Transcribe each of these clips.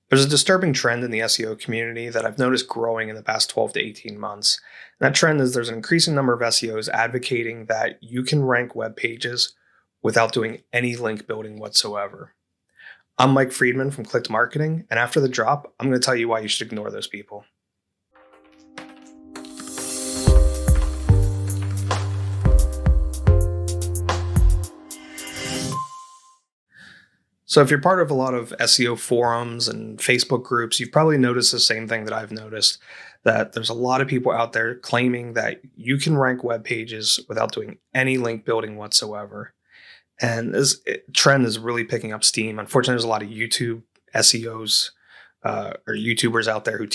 There's a disturbing trend in the SEO community that I've noticed growing in the past 12 to 18 months. And that trend is there's an increasing number of SEOs advocating that you can rank web pages without doing any link building whatsoever. I'm Mike Friedman from Clicked Marketing, and after the drop, I'm going to tell you why you should ignore those people. So if you're part of a lot of SEO forums and Facebook groups, you've probably noticed the same thing that I've noticed, that there's a lot of people out there claiming that you can rank web pages without doing any link building whatsoever. And this trend is really picking up steam. Unfortunately, there's a lot of YouTube SEOs or YouTubers out there who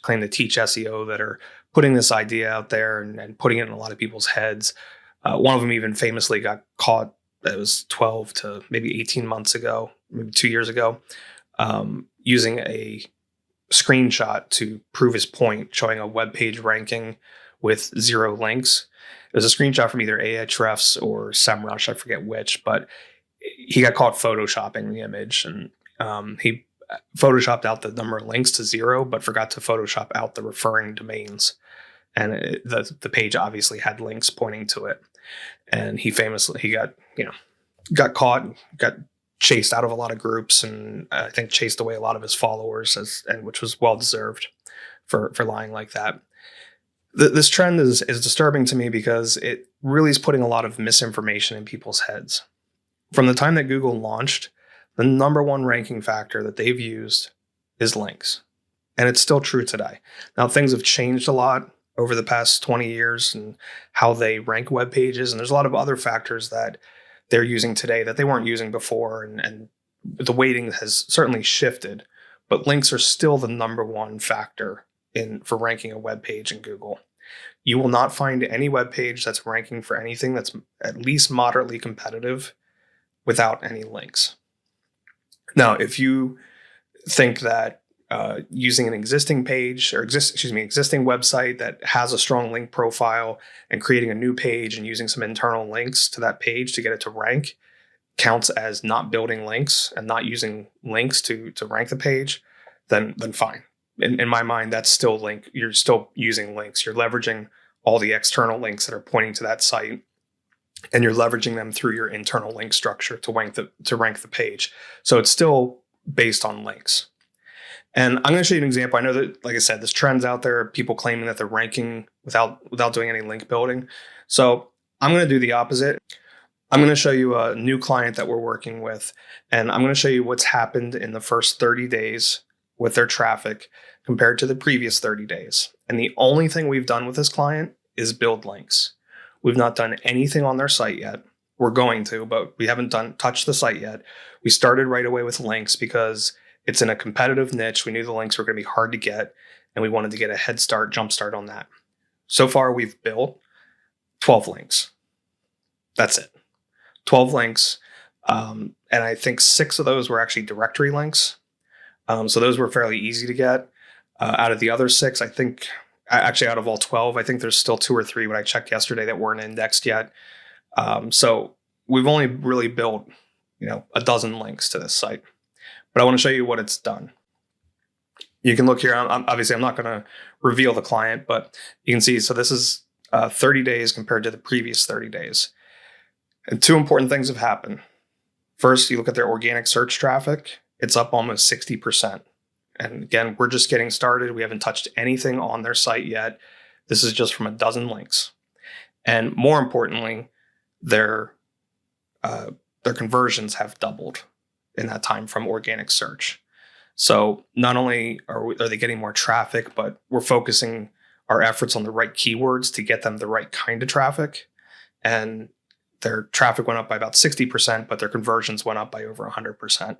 claim to teach SEO that are putting this idea out there and putting it in a lot of people's heads. One of them even famously got caught. It was 12 to maybe 18 months ago, maybe 2 years ago, using a screenshot to prove his point, showing a web page ranking with 0 links. It was a screenshot from either Ahrefs or SEMrush, I forget which, but he got caught photoshopping the image, and he photoshopped out the number of links to 0, but forgot to photoshop out the referring domains. And the page obviously had links pointing to it. And he got caught, got chased out of a lot of groups, and I think chased away a lot of his followers, which was well deserved for lying like that. This trend is disturbing to me because it really is putting a lot of misinformation in people's heads. From the time that Google launched, the number one ranking factor that they've used is links. And it's still true today. Now, things have changed a lot over the past 20 years and how they rank web pages. And there's a lot of other factors that they're using today that they weren't using before. And the weighting has certainly shifted, but links are still the number one factor for ranking a web page in Google. You will not find any web page that's ranking for anything that's at least moderately competitive without any links. Now, if you think that using an existing page or existing website that has a strong link profile and creating a new page and using some internal links to that page to get it to rank counts as not building links and not using links to rank the page, then fine. In my mind, that's still link. You're still using links. You're leveraging all the external links that are pointing to that site, and you're leveraging them through your internal link structure to rank the page. So it's still based on links. And I'm going to show you an example. I know that, like I said, this trend's out there, people claiming that they're ranking without doing any link building. So I'm going to do the opposite. I'm going to show you a new client that we're working with, and I'm going to show you what's happened in the first 30 days with their traffic compared to the previous 30 days. And the only thing we've done with this client is build links. We've not done anything on their site yet. We're going to, but we haven't touched the site yet. We started right away with links because it's in a competitive niche. We knew the links were going to be hard to get, and we wanted to get a jump start on that. So far, we've built 12 links. That's it. 12 links. And I think 6 of those were actually directory links. So those were fairly easy to get. Out of the other 6, I think, actually out of all 12, I think there's still 2 or 3 when I checked yesterday that weren't indexed yet. So we've only really built, a dozen links to this site. But I want to show you what it's done. You can look here. Obviously, I'm not going to reveal the client, but you can see, so this is 30 days compared to the previous 30 days. And 2 important things have happened. First, you look at their organic search traffic. It's up almost 60%. And again, we're just getting started. We haven't touched anything on their site yet. This is just from a dozen links. And more importantly, their conversions have doubled in that time from organic search. So not only are they getting more traffic, but we're focusing our efforts on the right keywords to get them the right kind of traffic. And their traffic went up by about 60%, but their conversions went up by over 100%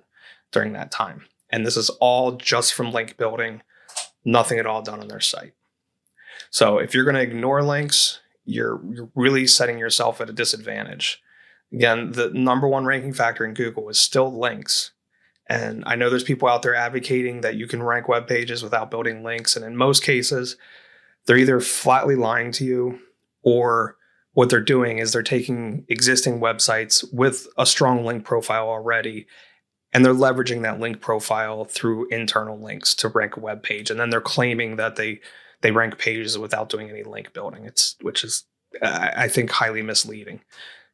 during that time. And this is all just from link building, nothing at all done on their site. So if you're going to ignore links, you're really setting yourself at a disadvantage. Again, the number one ranking factor in Google is still links. And I know there's people out there advocating that you can rank web pages without building links. And in most cases, they're either flatly lying to you, or what they're doing is they're taking existing websites with a strong link profile already and they're leveraging that link profile through internal links to rank a web page, and then they're claiming that they rank pages without doing any link building. Which is I think highly misleading,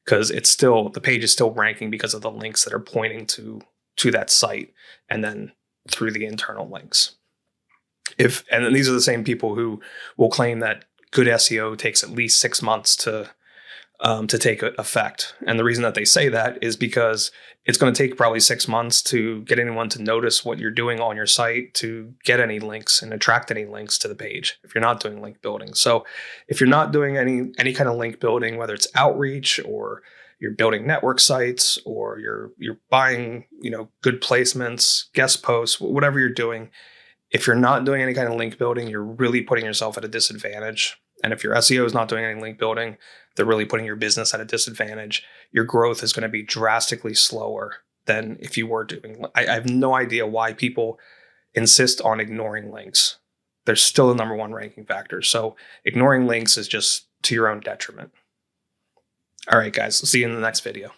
because the page is still ranking because of the links that are pointing to that site, and then through the internal links. And then these are the same people who will claim that good SEO takes at least 6 months to take effect. And the reason that they say that is because it's going to take probably 6 months to get anyone to notice what you're doing on your site, to get any links and attract any links to the page if you're not doing link building. So if you're not doing any kind of link building, whether it's outreach or you're building network sites or you're buying, good placements, guest posts, whatever you're doing, if you're not doing any kind of link building, you're really putting yourself at a disadvantage. And if your SEO is not doing any link building, they're really putting your business at a disadvantage. Your growth is going to be drastically slower than if you were doing. I have no idea why people insist on ignoring links. They're still the number one ranking factor. So ignoring links is just to your own detriment. All right, guys, see you in the next video.